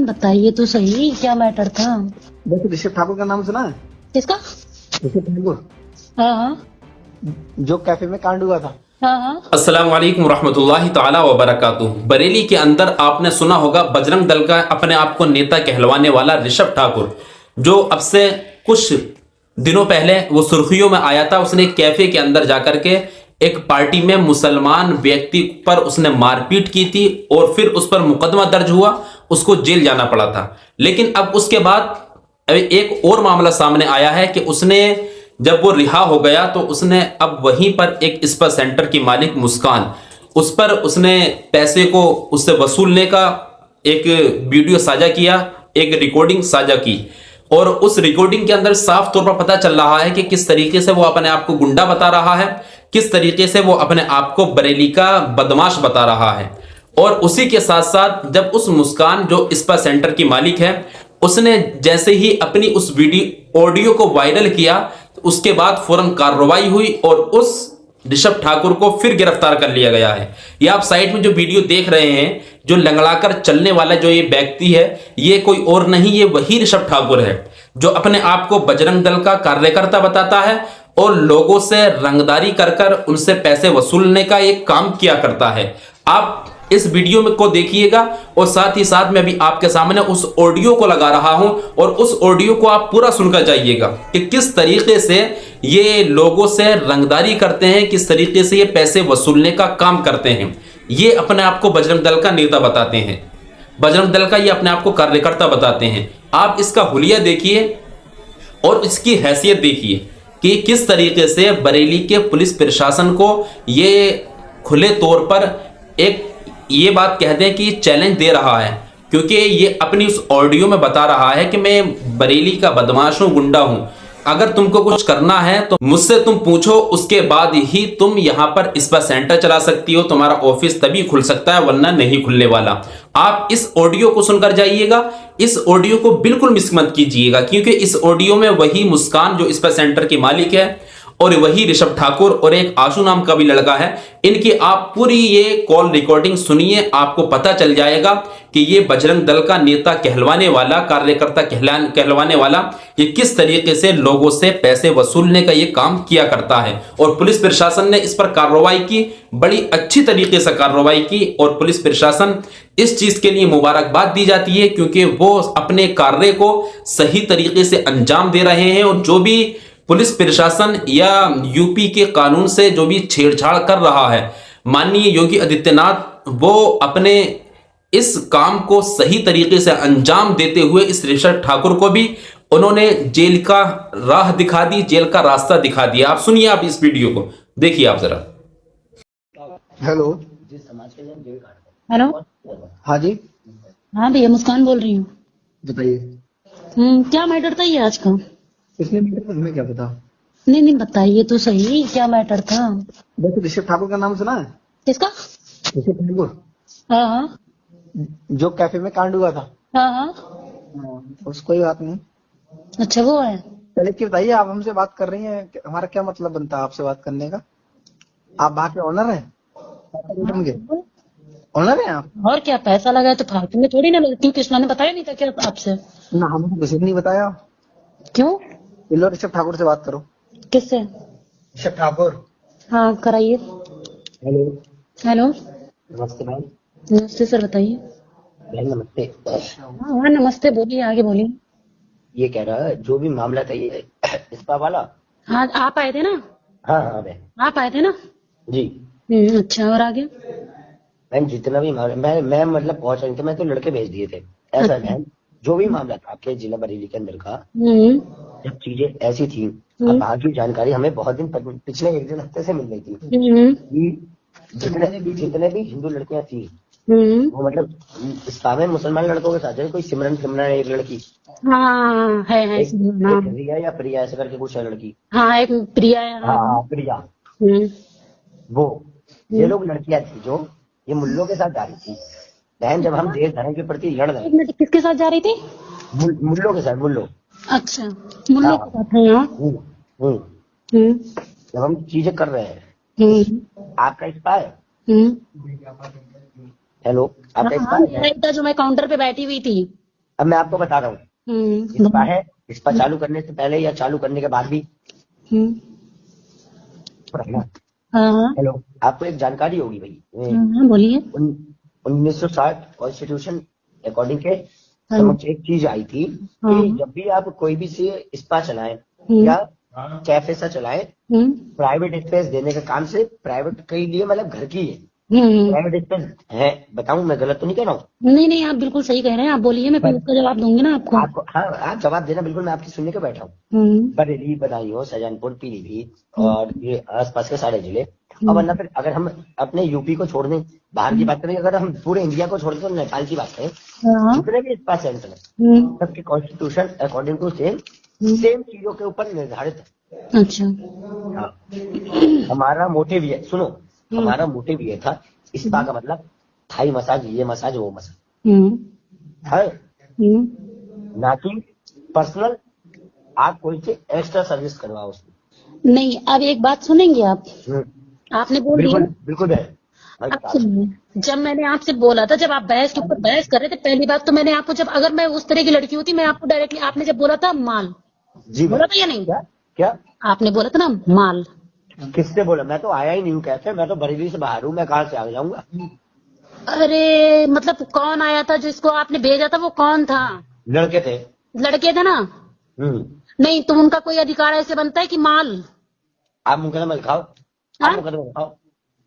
बताइए तो सही, क्या मैटर था? वैसे ऋषभ ठाकुर का नाम सुना है? किसका? ऋषभ ठाकुर, हाँ हाँ जो कैफे में कांड हुआ था। हाँ हाँ। अस्सलाम वालेकुम रहमतुल्लाहि ताला व बरकातुहू। बरेली के अंदर आपने सुना होगा बजरंग दल का अपने आप को नेता कहलवाने वाला ऋषभ ठाकुर, जो अब से कुछ दिनों पहले वो सुर्खियों में आया था। उसने एक कैफे के अंदर जाकर के एक पार्टी में मुसलमान व्यक्ति पर उसने मारपीट की थी और फिर उस पर मुकदमा दर्ज हुआ, उसको जेल जाना पड़ा था। लेकिन अब उसके बाद एक और मामला सामने आया है कि उसने जब वो रिहा हो गया तो उसने अब वहीं पर एक स्पा सेंटर की मालिक मुस्कान, उस पर उसने पैसे को उससे वसूलने का एक वीडियो साझा किया, एक रिकॉर्डिंग साझा की। और उस रिकॉर्डिंग के अंदर साफ तौर पर पता चल रहा है कि किस तरीके से वो अपने आप को गुंडा बता रहा है, किस तरीके से वो अपने आप को बरेली का बदमाश बता रहा है। और उसी के साथ साथ जब उस मुस्कान जो स्पा सेंटर की मालिक है, उसने जैसे ही अपनी उस वीडियो ऑडियो को वायरल किया तो उसके बाद फौरन कार्रवाई हुई और उस ऋषभ ठाकुर को फिर गिरफ्तार कर लिया गया है। ये आप साइड में जो वीडियो देख रहे हैं, जो लंगड़ाकर चलने वाला जो ये व्यक्ति है, ये कोई और नहीं, ये वही ऋषभ ठाकुर है जो अपने आप को बजरंग दल का कार्यकर्ता बताता है और लोगों से रंगदारी कर कर उनसे पैसे वसूलने का एक काम किया करता है। आप इस वीडियो में को देखिएगा और साथ ही साथ मैं भी आपके सामने उस ऑडियो को लगा रहा हूं और उस ऑडियो को आप पूरा सुनकर जाइएगा कि किस तरीके से ये लोगों से रंगदारी करते हैं, किस तरीके से ये पैसे वसूलने का काम करते हैं। ये अपने आप को बजरंग दल का नेता बताते हैं, बजरंग दल का ये अपने आप को कार्यकर्ता बताते हैं। आप इसका हुलिया देखिए और इसकी हैसियत देखिए कि किस तरीके से बरेली के पुलिस प्रशासन को ये खुले तौर पर एक ये बात कह दें कि चैलेंज दे रहा है, क्योंकि ये अपनी उस ऑडियो में बता रहा है कि मैं बरेली का बदमाश हूं, गुंडा हूं। अगर तुमको कुछ करना है तो मुझसे तुम पूछो, उसके बाद ही तुम यहां पर स्पा सेंटर चला सकती हो, तुम्हारा ऑफिस तभी खुल सकता है वरना नहीं खुलने वाला। आप इस ऑडियो को सुनकर जाइएगा, इस ऑडियो को बिल्कुल मिस मत कीजिएगा, क्योंकि इस ऑडियो में वही मुस्कान जो स्पा सेंटर की मालिक है और वही ऋषभ ठाकुर और एक आशु नाम का भी लड़का है, इनकी आप पूरी ये कॉल रिकॉर्डिंग सुनिए। आपको पता चल जाएगा कि ये बजरंग दल का नेता कहलवाने वाला, कार्यकर्ता कहलवाने वाला, ये किस तरीके से लोगों से पैसे वसूलने का ये काम किया करता है। और पुलिस प्रशासन ने इस पर कार्रवाई की, बड़ी अच्छी तरीके से कार्रवाई की। और पुलिस प्रशासन इस चीज के लिए मुबारकबाद दी जाती है, क्योंकि वो अपने कार्य को सही तरीके से अंजाम दे रहे हैं। और जो भी पुलिस प्रशासन या यूपी के कानून से जो भी छेड़छाड़ कर रहा है, माननीय योगी आदित्यनाथ वो अपने इस काम को सही तरीके से अंजाम देते हुए इस ऋषभ ठाकुर को भी उन्होंने जेल का राह दिखा दी, जेल का रास्ता दिखा दिया। आप सुनिए, आप इस वीडियो को देखिए आप जरा। हेलो। हेलो। हाँ जी, हाँ भैया, मुस्कान बोल रही हूँ। बताइए। क्या मैटर था ये आज का? इसमें मीटर में तुम्हें क्या पता? नहीं नहीं, बताइए तो सही, क्या मैटर था? वैसे ऋषभ ठाकुर का नाम सुना है? किसका? ऋषभ ठाकुर, हाँ हाँ जो कैफे में कांड हुआ था। हाँ हाँ। उस कोई बात नहीं। अच्छा, वो है। चलिए कि बताइए, आप हमसे बात कर रही हैं, हमारा क्या मतलब बनता है आपसे बात करने का? आप वहाँ के ऑनर हैं? ऑनर हैं आप? और क्या, पैसा लगा है तो फालतू में थोड़ी ना लगती। कृष्णा ने बताया नहीं था क्या आपसे? ना, हमको किसी ने नहीं बताया। क्यों? लो, ऋषभ ठाकुर से बात करो। किससे? ऋषभ ठाकुर। हाँ, कराइए। हेलो। हेलो। नमस्ते मैम। नमस्ते सर, बताइए। बहन नमस्ते। हाँ हाँ, नमस्ते, बोलिए, आगे बोलिए। ये कह रहा है जो भी मामला था ये स्पा वाला। हाँ, आप आए थे ना? हाँ हाँ बहन। आप आए थे ना? जी। अच्छा, और आगे? मैम जितना भी मामला मैं मतलब पहुंच रही थी, मैं तो लड़के भेज दिए थे। ऐसा है मैम, जो भी मामला था आपके जिला बरेली के अंदर का, जब चीजें ऐसी थी, अब बाकी की जानकारी हमें बहुत दिन पिछले 1-1.5 हफ्ते से मिल रही थी कि जितने भी हिंदू लड़कियां थी वो मतलब इस्लाम में मुसलमान लड़कों के साथ है। कोई सिमरन एक लड़की, हाँ है एक रिया या प्रिया ऐसे करके कुछ है लड़की। हाँ, एक प्रिया है। हाँ प्रिया। वो ये लोग लड़कियां थी जो ये मुल्लों के साथ जा रही थी। बहन जब हम देश धर्म के प्रति लड़ रहे, एक मिनट, किसके साथ जा रही थी? मुल्लों के साथ, मुल्लों। अच्छा, मुल्लों के साथ है यहाँ। जब हम चीजें कर रहे हैं, आपका स्पा है? हेलो, आपका स्पा है? जो मैं काउंटर पे बैठी हुई थी। अब मैं आपको बता रहा हूँ, स्पा है, स्पा चालू करने से पहले या चालू करने के बाद भी हाँ हेलो, आपको एक जानकारी होगी भाई, बोलिए। 1960 कॉन्स्टिट्यूशन अकॉर्डिंग के समक्ष एक चीज आई थी कि जब भी आप कोई भी से स्पा चलाएं या कैफे सा चलाएं, प्राइवेट स्पेस देने का काम से प्राइवेट के लिए मतलब घर की है, प्राइवेट स्पेस है। बताऊं, मैं गलत तो नहीं कह रहा हूँ? नहीं आप बिल्कुल सही कह रहे हैं, आप बोलिए, मैं फिर उसका जवाब दूंगी ना आपको। हाँ, आप जवाब देना, बिल्कुल मैं आपकी सुनने के बैठा हूँ। बरेली, बदायूं, शाहजहांपुर, पीलीभीत और ये आसपास के सारे जिले। और वरना फिर अगर हम अपने यूपी को छोड़ दें, बाहर की बात करें, अगर हम पूरे इंडिया को छोड़ दें, तो नेपाल की बात करें, जितने भी स्पा सेंटर है सबके कॉन्स्टिट्यूशन अकॉर्डिंग टू सेम चीजों के ऊपर निर्धारित है। अच्छा। हाँ, हमारा मोटिव ये, सुनो, हमारा मोटिव ये था, स्पा का मतलब थाई मसाज, ये मसाज, वो मसाज है, ना कि पर्सनल आप कोई से एक्स्ट्रा सर्विस करवाओ उसमें। नहीं, अब एक बात सुनेंगे आप? आपने बोल दिया बिल्कुल है। जब मैंने आपसे बोला था, जब आप बहस के ऊपर बहस कर रहे थे, पहली बात तो मैंने आपको, जब अगर मैं उस तरह की लड़की होती, मैं आपको डायरेक्टली, आपने जब बोला था माल, जी बोला था या नहीं? क्या आपने बोला था ना माल? किससे बोला? मैं तो आया ही नहीं हूँ। कैसे? मैं तो बरेली से बाहर हूँ, मैं कहाँ से आ जाऊंगा? अरे मतलब कौन आया था जिसको आपने भेजा था, वो कौन था? लड़के थे। लड़के थे ना? नहीं तो उनका कोई अधिकार ऐसे बनता है कि माल? आप मुकदमा लिखाओ, आप मुकदमा लिखाओ,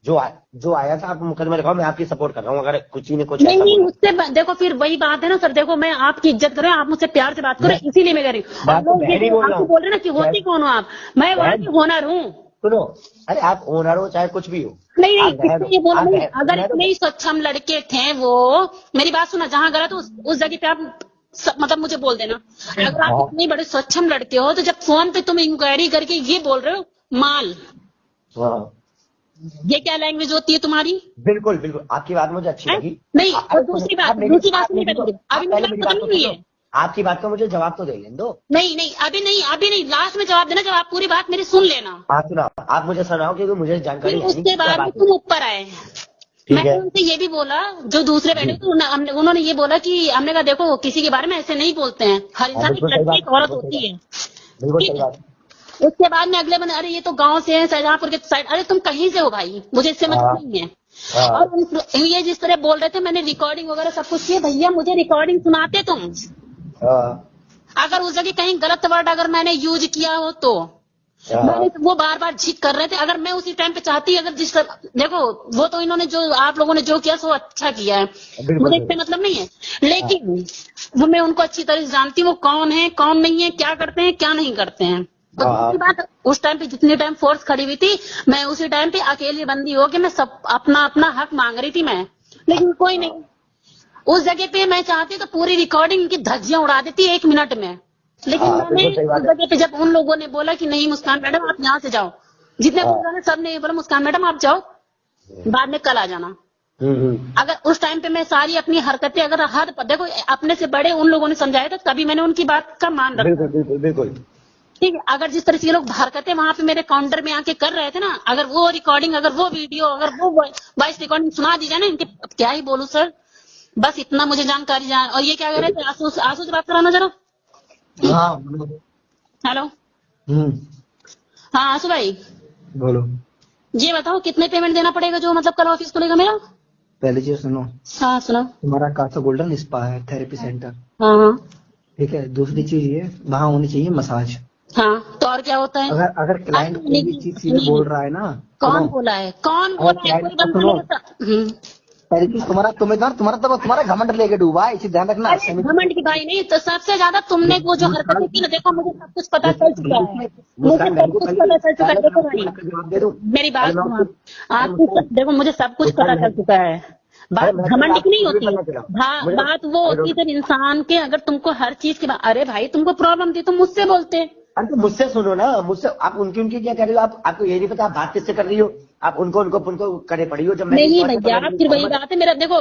जो आया था, आप मुकदमा लिखाओ, मैं आपकी सपोर्ट कर रहा हूँ। अगर कुछ ही ने कुछ नहीं उससे देखो, फिर वही बात है ना सर, देखो मैं आपकी इज्जत कर रहा हूँ, आप मुझसे प्यार से बात करो, इसीलिए मैं कह रही हूँ। आप बोल रहे ना कि होती कौन हो आप, मैं वहाँ की होनर हूँ। सुनो, अरे आप ओनर हो चाहे कुछ भी हो, नहीं ये बोल रही, अगर इतने ही सक्षम लड़के थे वो, मेरी बात सुना, जहाँ गलत हो उस जगह पे आप मतलब मुझे बोल देना। अगर आप इतने बड़े सक्षम लड़के हो, तो जब फोन पे तुम इंक्वायरी करके ये बोल रहे हो माल, ये क्या लैंग्वेज होती है तुम्हारी? बिल्कुल आपकी बात मुझे अच्छी लगी। नहीं, और दूसरी बात अभी मेरी बात तो नहीं है। आपकी बात का मुझे जवाब तो दे लेने दो। नहीं अभी नहीं, लास्ट में जवाब देना, जब आप पूरी बात मेरी सुन लेना। सुना, आप मुझे सुनाओ, क्योंकि मुझे जानकारी है। उसके बाद में तुम ऊपर आए, मैंने उनसे ये भी बोला, जो दूसरे बैठे थे उन्होंने ये बोला कि हमने कहा देखो किसी के बारे में ऐसे नहीं बोलते हैं, हर इंसान की लड़की एक औरत होती है। उसके बाद में अगले बने, अरे ये तो गांव से है, शाहजहांपुर के साइड। अरे तुम कहीं से हो भाई, मुझे इससे मतलब नहीं है। और ये जिस तरह बोल रहे थे, मैंने रिकॉर्डिंग वगैरह सब कुछ किया। भैया मुझे रिकॉर्डिंग सुनाते तुम, अगर उस जगह कहीं गलत वर्ड अगर मैंने यूज किया हो तो मैंने वो बार बार झिक कर रहे थे। अगर मैं उसी टाइम पे चाहती, अगर देखो वो तो इन्होंने जो आप लोगों ने जो किया सो अच्छा किया है, मुझे इससे मतलब नहीं है, लेकिन वो मैं उनको अच्छी तरह से जानती हूँ, वो कौन है कौन नहीं है, क्या करते हैं क्या नहीं करते हैं। और दूसरी बात, उस टाइम पे जितने टाइम फोर्स खड़ी हुई थी, मैं उसी टाइम पे अकेली बंदी हो के मैं सब अपना हक मांग रही थी मैं, लेकिन कोई नहीं। उस जगह पे मैं चाहती तो पूरी रिकॉर्डिंग की धज्जियां उड़ा देती 1 मिनट में, लेकिन मैंने उस जगह पे जब उन लोगों ने बोला कि नहीं मुस्कान मैडम आप यहाँ से जाओ, जितने लोगों ने सबने बोला मुस्कान मैडम आप जाओ, बाद में कल आ जाना। अगर उस टाइम पे मैं सारी अपनी हरकतें, अगर देखो अपने से बड़े उन लोगों ने समझाया था, तभी मैंने उनकी बात का मान रखा। बिल्कुल ठीक है। अगर जिस तरह से ये लोग हरकतें वहां पे मेरे काउंटर में आके कर रहे थे ना, अगर वो रिकॉर्डिंग, अगर वो वीडियो, अगर वो वॉइस रिकॉर्डिंग सुना दी जाए ना, इनके क्या ही बोलूं सर, बस इतना मुझे जानकारी जान। और ये क्या कह रहे थे, आंसू से बात कराना जरा। हेलो, हाँ आंसू भाई बोलो, ये बताओ कितने पेमेंट देना पड़ेगा, जो मतलब कल ऑफिस खुलेगा मेरा? पहले चीज सुनो। हाँ सुनो। तुम्हारा कासा गोल्डन स्पा है, थेरेपी सेंटर। हाँ ठीक है। दूसरी चीज ये, वहाँ होनी चाहिए मसाज। हाँ, तो और क्या होता है? अगर क्लाइंट कोई भी चीज सीधे बोल रहा है ना, कौन बोला है, कौन बोला है? कोई बंदा पहली चीज तुम्हारा घमंड लेके डूबा है, इसे ध्यान रखना। घमंड की भाई नहीं, तो सबसे ज्यादा तुमने वो जो हरकतें की ना, देखो मुझे सब कुछ पता चल चुका है, मुझे सब कुछ पता चल चुका है। देखो भाई मेरी बात सुनो, आपको देखो मुझे सब कुछ पता चल चुका है। बात घमंड की नहीं होती, बात वो होती है जब इंसान के, अगर तुमको हर चीज की बात, अरे भाई तुमको प्रॉब्लम थी तुम मुझसे बोलते। अरे तो मुझसे सुनो ना, मुझसे आप उनकी क्या कर रही हो? आपको ये नहीं पता आप बात किससे कर रही हो? आप उनको करे पड़ी हो। जब नहीं भैया, फिर वही बात है,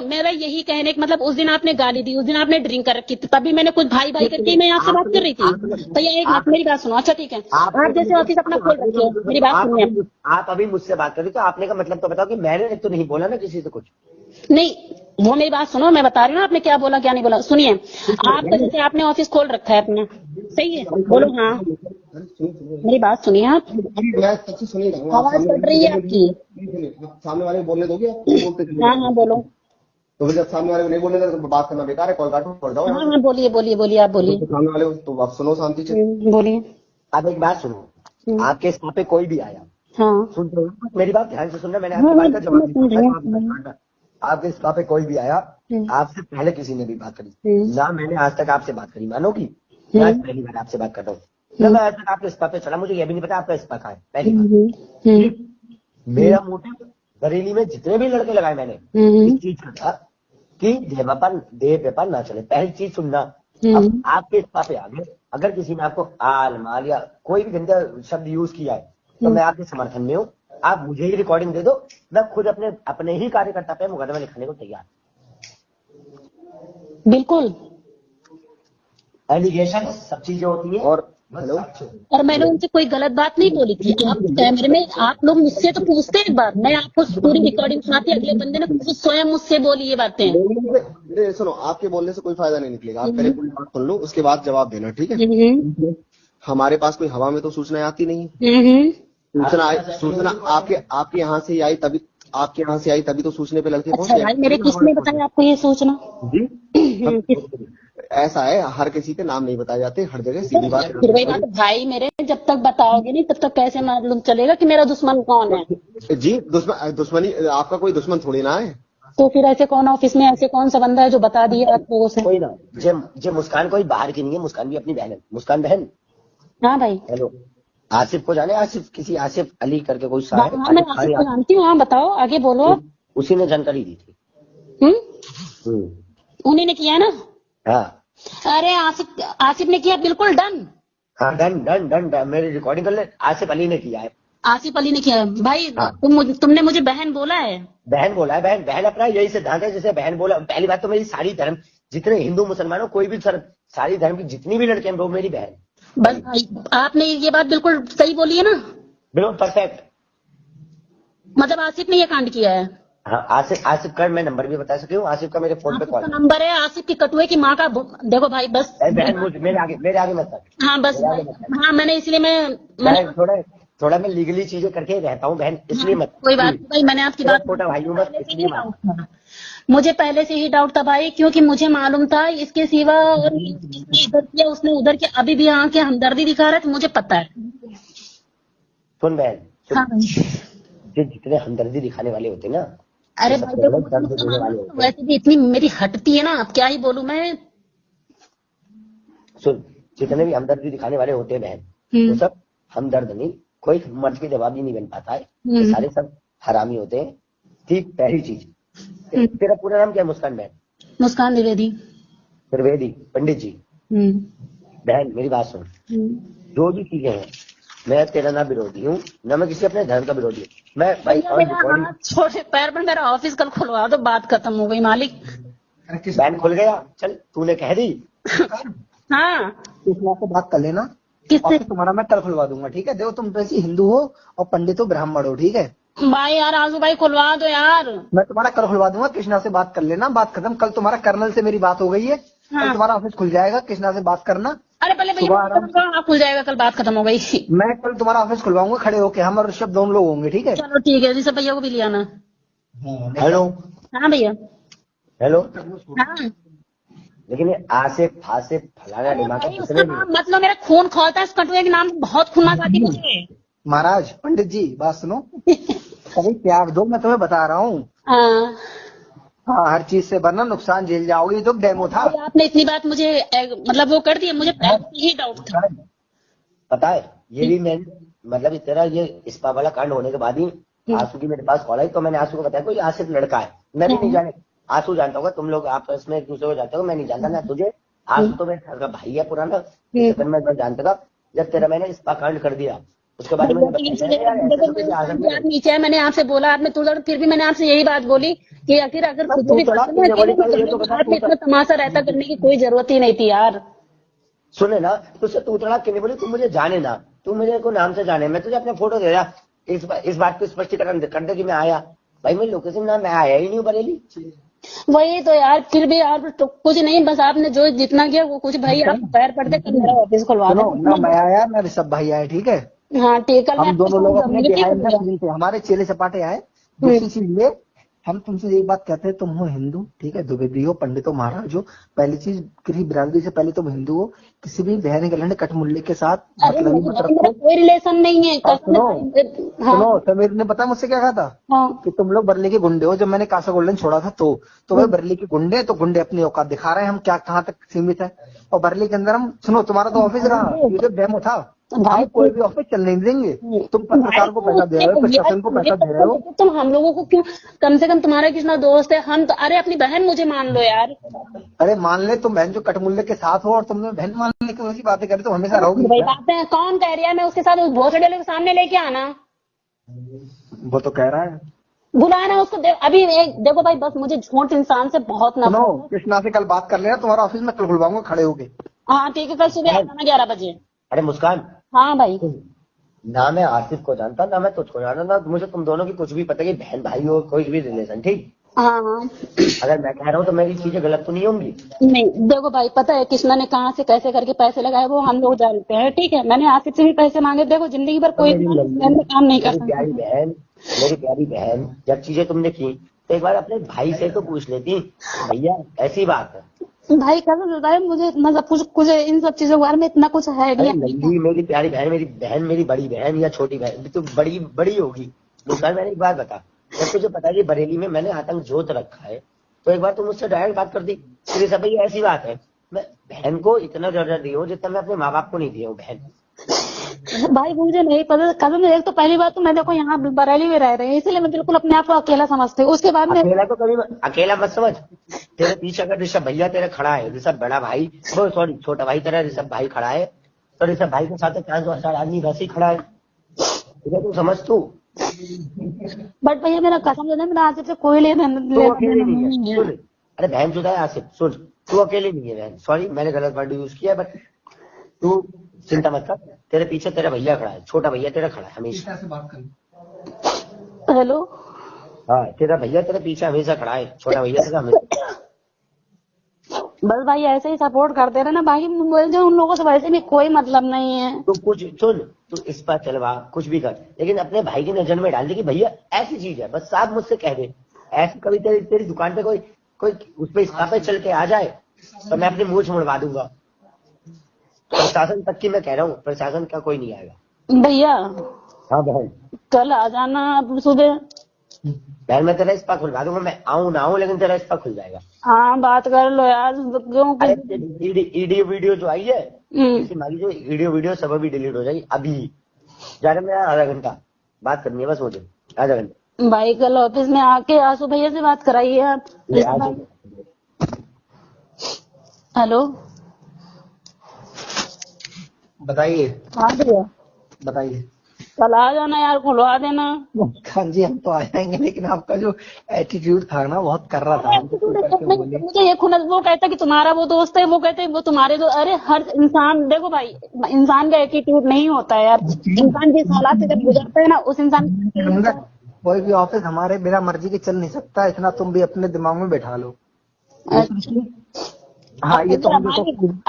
मेरा यही कहने का मतलब, उस दिन आपने गाली दी, उस दिन आपने ड्रिंक कर रखी थी, तभी मैंने कुछ भाई करके मैं आपसे बात कर रही थी। भैया एक मिनट मेरी बात सुनो। अच्छा ठीक है, आप जैसे ऑफिस अपना खोल रखी हो, मेरी बात सुनिए। आप अभी मुझसे बात कर रही, तो आपने का मतलब तो बताओ कि मैंने तो नहीं बोला ना किसी से कुछ? नहीं वो मेरी बात सुनो, मैं बता रही हूँ ना आपने क्या बोला क्या नहीं बोला। सुनिए, आपका जैसे आपने ऑफिस खोल रखा है अपना, सही है, बोलो हाँ, मेरी बात सुनिए आप, मैं सबसे सुन ही रहा हूँ। आवाज कट रही है आपकी। सामने वाले को बोलने दोगे आप? बोलते हाँ हाँ बोलो। तो फिर जब सामने वाले को नहीं बोलने देते तो बात करना बेकार है, कॉल काटो, पड़ जाओ। हाँ हाँ बोलिए बोलिए बोलिए, आप बोलिए। तो सामने वाले को तो आप सुनो शांति से। बोलिए। आप एक बात सुनो, आपके इस पे कोई भी आया, हाँ सुन रहे हो? मेरी बात ध्यान से सुनना, मैंने आपकी बात का जवाब दिया। आपके इस पे कोई भी आया, आपसे पहले किसी ने भी बात करी ना, मैंने आज तक आपसे बात करी, मानोगी? मैं आज पहली बार आपसे बात कर रहा हूँ ना, मैं आज तक आपके इस पे चला, मुझे ये भी नहीं पता आपका इस पे कहाँ है। पहली बात, मेरा मोटिव बरेली में जितने भी लड़के लगाए मैंने इस चीज का था कि देह व्यापार ना चले। पहली चीज सुनना, अब आपके इस पे आ गए, अगर किसी ने आपको आल माल या कोई भी गंदा शब्द यूज किया है तो मैं आपके समर्थन में हूँ। आप मुझे ही रिकॉर्डिंग दे दो, मैं खुद अपने ही कार्यकर्ता पे मुकदमा लिखने को तैयार। बिल्कुल। एलिगेशन सब चीजें होती है। और हेलो, और मैंने उनसे कोई गलत बात नहीं बोली थी। आप कैमरे में आप लोग मुझसे तो पूछते हैं एक बार, मैं आपको पूरी रिकॉर्डिंग सुनाती, अगले बंदे ने खुद स्वयं मुझसे बोली ये बातें। मेरे सुनो, आपके बोलने से कोई फायदा नहीं निकलेगा। आप पहले पूरी बात सुन लो, उसके बाद जवाब देना, ठीक है? हमारे पास कोई हवा में तो सूचनाएं आती नहीं है। सूचना आपके यहाँ से आई तभी, आपके यहाँ से आई तभी तो सूचने पे लड़के अच्छा भाई, मेरे किसने बताया आपको ये सूचना? जी ऐसा है, हर किसी के नाम नहीं बताए जाते हर जगह, सीधी बात। फिर वही बात, भाई मेरे जब तक बताओगे नहीं तब तक कैसे मालूम चलेगा कि मेरा दुश्मन कौन है? जी दुश्मनी, आपका कोई दुश्मन थोड़ी ना है। तो फिर ऐसे कौन ऑफिस में ऐसे कौन सा बंदा है जो बता दिया आप लोगों से? कोई ना, जे मुस्कान कोई बाहर की नहीं है, मुस्कान भी अपनी बहन है। मुस्कान बहन, हाँ भाई। हेलो, आसिफ को जाने? आसिफ आसिफ अली करके कोई सा है, हाँ मैं आसिफ को जानती हूँ। हाँ बताओ, आगे बोलो। उसी ने जानकारी दी थी। उन्हीं ने किया ना? हाँ। अरे आसिफ ने किया, बिल्कुल डन। हाँ डन, मेरी रिकॉर्डिंग कर ले। आसिफ अली ने किया है। आसिफ अली ने किया है भाई। हाँ। तुमने मुझे बहन बोला है। बहन बोला है, बहन अपना यही सिद्धांत है, जैसे बहन बोला। पहली बात तो मेरी सारी धर्म, जितने हिंदू मुसलमानों कोई भी सारी धर्म की जितनी भी लड़कियां वो मेरी बहन। बस भाई, आपने ये बात बिल्कुल सही बोली है ना? बिल्कुल परफेक्ट। मतलब आसिफ ने ये कांड किया है? हाँ, आसिफ का मैं नंबर भी बता सकी हूँ। आसिफ का मेरे फोन पे कॉल नंबर है। आसिफ की कटुए की माँ का। देखो भाई बस, बहन मेरे आगे मत कर। हाँ बस, हाँ मैंने इसलिए मैं थोड़ा मैं लीगली चीजें करके रहता हूँ बहन, इसलिए मत। कोई बात नहीं भाई, मैंने आपकी बात, छोटा भाई हूँ मत, इसलिए मत। मुझे पहले से ही डाउट था भाई, क्योंकि मुझे मालूम था इसके सिवा और इसने इधर किया उसने उधर किया, अभी भी यहाँ के हमदर्दी दिखा रहा है, मुझे पता है। सुन बहन, हाँ भाई, जितने हमदर्दी दिखाने वाले होते ना, अरे भाई देखो, वैसे भी इतनी मेरी हटती है ना, अब क्या ही बोलूं मैं। सुन, जितने भी हमदर्दी दिखाने वाले होते हैं बहन, वो सब हमदर्द नहीं, कोई मर्द के जवाब ही नहीं बन पाता है। ये सारे सब हरामी होते हैं। ठीक, पहली चीज, तेरा पूरा नाम क्या है? मुस्कान बहन? मुस्कान द्विवेदी। त्रिवेदी पंडित जी। बहन मेरी बात सुन, जो भी चीजें हैं, मैं तेरा ना विरोधी हूँ, ना मैं किसी अपने धर्म का विरोधी हूँ। मैं भाई छोटे पैर पर मेरा ऑफिस कल खुलवा दो, बात खत्म हो गई मालिक। बहन खुल गया, चल तूने कह दी। हाँ, कृष्णा से बात कर लेना, किससे? तुम्हारा मैं कल खुलवा दूंगा, ठीक है? देखो तुम वैसे हिंदू हो और पंडित हो, ब्राह्मण हो, ठीक है भाई? यार आजू भाई खुलवा दो यार। मैं तुम्हारा कल खुलवा दूंगा। कृष्णा से बात कर लेना, बात खत्म। कल तुम्हारा कर्नल से मेरी बात हो गई है। हाँ। कल तुम्हारा ऑफिस खुल जाएगा, कृष्णा से बात करना। अरे पहले भैया खुल जाएगा, कल बात खत्म हो गई। मैं कल तुम्हारा ऑफिस खुलवाऊंगा, खड़े होके हम और ऋषभ दोनों लोग होंगे, ठीक है? चलो ठीक है, ऋषभ भैया को भी ले आना। हेलो। हाँ भैया। हेलो। हाँ, लेकिन ये आसिफ फासिफ फलाना दिमाग मतलब मेरा खून खोलता है, इस कटुए के नाम बहुत खून आती है मुझे। महाराज पंडित जी बात सुनो, कभी त्याग दो, मैं तुम्हें बता रहा हूँ। हाँ, हर चीज से वरना नुकसान झेल जाओगे। तो डेमो था। आपने इतनी बात मुझे मतलब वो कर दिया, मुझे पहले ही डाउट था। पता है, ये भी मैं मतलब इस तरह ये इस्पा वाला कांड होने के बाद ही आंसू की मेरे पास कॉल आई, तो मैंने आंसू को बताया कोई आसिफ लड़का है। मैं भी नहीं जाने, आंसू जानता होगा, तुम लोग आपस में एक दूसरे को जानते हो, मैं नहीं जानता ना तुझे। आंसू तो मेरा भाई है पुराना, मैं जानता था। जब तेरा मैंने इस्पा कांड कर दिया, उसके बाद नीचे मैंने आपसे बोला, आपने तुझे, फिर भी मैंने आपसे यही बात बोली कि आखिर अगर इतना तमाशा रहता करने की कोई जरूरत ही नहीं थी यार। सुने ना, तुझसे तू तड़ा क्यों नहीं बोली? तू मुझे जाने ना, तू मेरे को नाम से जाने, मैं तुझे अपने फोटो दे रहा, इस बात को स्पष्टीकरण कर दे कि मैं आया। भाई मेरी लोकेशन ना, मैं आया ही नहीं हूँ बरेली। वही तो यार, फिर भी यार तो कुछ नहीं, बस आपने जो जितना किया वो कुछ, भाई आप पैर पड़ते कल मेरा ऑफिस खुलवा दो ना, मैं आया ना ऋषभ भाई आए, ठीक है। हाँ ठीक, कल हम दोनों लोग अपने बिहाइंड द सीन थे, हमारे चेले सपाटे आए। दूसरी चीज ये, हम तुमसे यही बात कहते हैं, तुम हो हिंदू, ठीक है, द्विवेदी हो, पंडित हो, महाराज हो। पहली चीज, किसी बिरादरी से पहले तुम हिंदू हो। किसी भी बहन गलहन कठमुल्ले के साथ मतलब मत रखो। कोई रिलेशन नहीं है। सुनो, समीर ने पता मुझसे क्या कहा था कि तुम लोग बरली के गुंडे हो। जब मैंने कासा गोल्डन छोड़ा था तो भाई बरली के गुंडे, तो गुंडे अपनी औकात दिखा रहे हैं, हम क्या कहाँ तक सीमित है। और बरली के अंदर हम, सुनो, तुम्हारा तो ऑफिस रहा, ये जो डेमो था, भाई कोई भी ऑफिस चल नहीं देंगे। तुम पत्रकार को पैसा दे रहे हो, प्रशासन को पैसा दे रहे हो, तुम हम लोगों को क्यों, कम से कम तुम्हारा कितना दोस्त है, हम तो, अरे अपनी बहन मुझे मान लो यार। अरे मान ले, तुम बहन जो कटमुल्ले के साथ हो और तुमने बहन मानने की वैसी बातें करी तो हमेशा रहोगी। वही बातें हैं, कौन कह रहा है मैं उसके साथ उस भोसड़े के सामने लेके आना? वो तो कह रहा है, बुला रहा है उसको। अभी देखो भाई, बस मुझे झूठ इंसान से बहुत नफरत। सुनो, कृष्णा से कल बात कर लेना, तुम्हारा ऑफिस में कल खुलवाऊंगा खड़े होके। हाँ ठीक है, कल सुबह आना 11 बजे। अरे मुस्कान, हाँ भाई, ना मैं आसिफ को जानता, ना मैं तुझको जानता, ना मुझे तुम दोनों की कुछ भी पता कि बहन भाई हो, कोई भी रिलेशन, ठीक। हाँ अगर मैं कह रहा हूँ तो मेरी चीजें गलत तो नहीं होंगी? नहीं, देखो भाई, पता है कृष्णा ने कहाँ से कैसे करके पैसे लगाए वो हम लोग जानते हैं, ठीक है। मैंने आसिफ से भी पैसे मांगे, देखो जिंदगी भर कोई काम नहीं कर सकता। मेरी प्यारी बहन, जब चीजें तुमने की तो एक बार अपने भाई से तो पूछ लेती, भैया ऐसी बात है। भाई कसम बताए, मुझे मतलब कुछ इन सब चीजों के बारे में इतना कुछ है नहीं। मेरी प्यारी बहन, मेरी बड़ी बहन या छोटी बहन तो बड़ी होगी। मुस्कान, मैंने एक बात बता, जब तुझे पता है कि बरेली में मैंने आतंक जोत रखा है, तो एक बार तुम मुझसे डायरेक्ट बात कर दी कि सब भैया ऐसी बात है। मैं बहन को इतना दर्जा दी हूँ जितना मैं अपने माँ बाप को नहीं दिया हूँ बहन। भाई मुझे नहीं पता, कसम। एक तो पहली बात तो मैं देखो यहाँ बरेली में रह रहे हैं, इसलिए मैं बिल्कुल अपने आप को अकेला समझती हूँ। उसके बाद में अकेला तो कभी अकेला मत समझ। तेरे पीछे अगर ऋषभ भैया तेरा खड़ा है, ऋषभ बड़ा भाई, सॉरी छोटा भाई तेरा ऋषभ भाई खड़ा है, तो ऋषभ भाई के साथ 500 आदमी वैसे ही खड़ा है, ठीक है, तू समझ तू। बट भैया मेरा कसम देना, मेरा आसिफ से कोई लेना नहीं है। अरे बहन जुदा है आसिफ, सुन, तू अकेले नहीं है बहन। सॉरी मैंने गलत वर्ड यूज किया, बट तू चिंता मत कर, तेरे पीछे तेरा भैया खड़ा है, छोटा भैया तेरा खड़ा है हमेशा। हेलो, हाँ, तेरा भैया तेरे पीछे हमेशा खड़ा है, छोटा भैया तेरा हमेशा। बस भाई ऐसे ही सपोर्ट करते रहे ना, बाकी बोल जाओ उन लोगों से वैसे भी कोई मतलब नहीं है। तो कुछ सुन, तू इस पर चलवा कुछ भी कर, लेकिन अपने भाई की नजर में डाल दे कि भैया ऐसी चीज है, बस साफ मुझसे कह दे। ऐसी कभी तेरी दुकान पे कोई उस पे इस पे चल के आ जाए तो मैं अपनी मूंछ मुड़वा दूंगा। प्रशासन तक की मैं कह रहा हूँ, प्रशासन का कोई नहीं आएगा। भैया हाँ बहन, कल आ जाना सुबह। बहन मैं तेरा इस्पा खुलवा दूंगा, मैं आऊँ ना आऊँ, लेकिन तेरा इस्पा खुल जाएगा। हाँ बात कर लो यार, क्यों? ईडियो वीडियो जो आई है, जो वीडियो सब अभी डिलीट हो जाएगी। अभी जा रहे मैं आधा घंटा बात करनी है बस मुझे, आधा घंटा। भाई कल ऑफिस में आके आंसू भैया से बात कराइए आप। हेलो, बताइए। हाँ भैया बताइए। कल आ जाना यार, खुलवा देना। हाँ जी, हम तो आ जाएंगे, लेकिन आपका जो एटीट्यूड था ना बहुत कर रहा था। मुझे ये खुनस, वो कहता कि तुम्हारा वो दोस्त है, वो कहते वो तुम्हारे दोस्त। अरे हर इंसान, देखो भाई, इंसान का एटीट्यूड नहीं होता है यार। इंसान जिस हालात से जब गुजरता है ना, उस इंसान कोई भी ऑफिस हमारे बिना मर्जी के चल नहीं सकता, इतना तुम भी अपने दिमाग में बैठा लो। हाँ, ये तो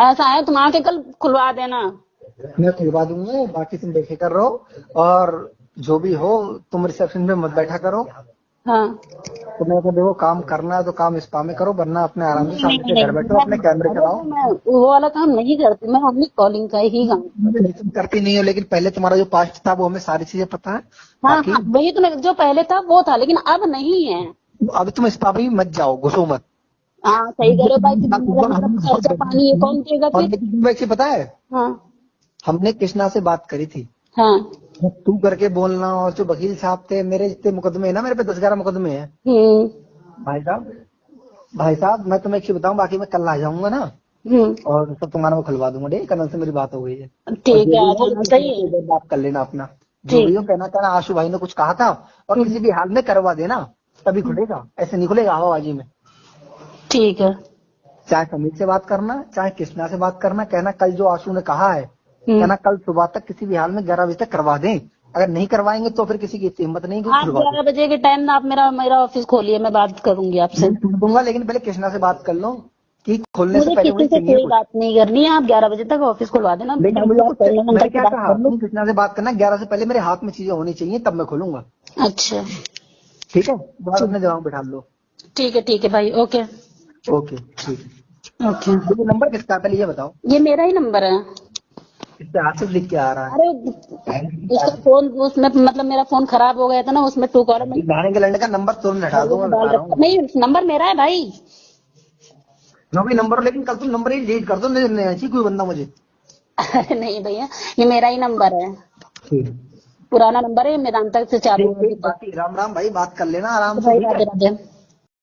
ऐसा है, तुम आके कल खुलवा देना। मैं खुलवा दूंगा, बाकी तुम बेफिक्र रहो, और जो भी हो तुम रिसेप्शन में मत बैठा करो। हाँ, तुम्हें तो देखो काम करना है तो काम स्पा में करो, वरना अपने आराम से शांति से घर बैठो, अपने कैमरे चलाओ। मैं वो वाला काम नहीं करती, मैं ओनली कॉलिंग का ही काम। तुम करती नहीं हो, लेकिन पहले तुम्हारा जो पास्ट था वो हमें सारी चीजें पता है। हाँ, वही तो, जो पहले था वो था, लेकिन अब नहीं है। अब तुम स्पा में मत जाओ, घुसो मत। हाँ सही करो भाई, खर्चा पानी ये कौन देगा फिर? पता है, हाँ, हमने कृष्णा से बात करी थी। हाँ, तू करके बोलना, और जो वकील साहब थे, मेरे जितने मुकदमे है ना, मेरे पे 10-11 मुकदमे हैं। भाई साहब मैं तुम्हें एक चीज बताऊं, बाकी मैं कल आ जाऊंगा ना, और सब तुम्हारा मैं खुलवा दूंगा। ठीक, कल से मेरी बात हो गई है। ठीक है, सही है, बात कर लेना अपना, जो भी हो कहना आशु भाई ने कुछ कहा था, और किसी भी हाल में करवा देना, तभी खुलेगा, ऐसे नहीं खुलेगा हवाबाजी में। ठीक है, चाहे समीर से बात करना, चाहे कृष्णा से बात करना, कहना कल जो आशु ने कहा है, कहना कल सुबह तक किसी भी हाल में 11 बजे तक करवा दें, अगर नहीं करवाएंगे तो फिर किसी की हिम्मत नहीं आप 11 बजे के टाइम आप मेरा ऑफिस खोलिए, मैं बात करूंगी आपसे। दूंगा, लेकिन पहले कृष्णा से बात कर लो कि खोलने से मुझे पहले किसी से कोई बात नहीं करनी है, आप 11 बजे तक ऑफिस खुलवा देना। लेकिन मुझे मैं क्या कहा, कृष्णा से बात करना, 11 से पहले मेरे हाथ में चीजें होनी चाहिए, तब मैं खोलूंगा। अच्छा ठीक है, बाहर अपने दिमाग बिठा लो। ठीक है भाई, ओके ओके ठीक है। ओके। ये नंबर किसका, पहले ये बताओ। ये मेरा ही नंबर है। इससे आसिफ लिख के आ रहा है। अरे उसका फोन, उसमें मतलब मेरा फोन खराब हो गया था ना, उसमें ट्रू कॉलर में गाने के लड़ने का नंबर तुरंत हटा दूंगा, बता रहा हूँ। नहीं, नंबर मेरा है भाई। नौकरी नंबर, लेकिन कल तुम नंबर ही डिलीट कर दो, नहीं ऐसी कोई बंदा मुझे। अरे नहीं भैया, ये मेरा ही नंबर है, ठीक, पुराना नंबर है, मेदांता से चालू है। राम राम भाई, बात कर लेना आराम से। भाई राधे राधे।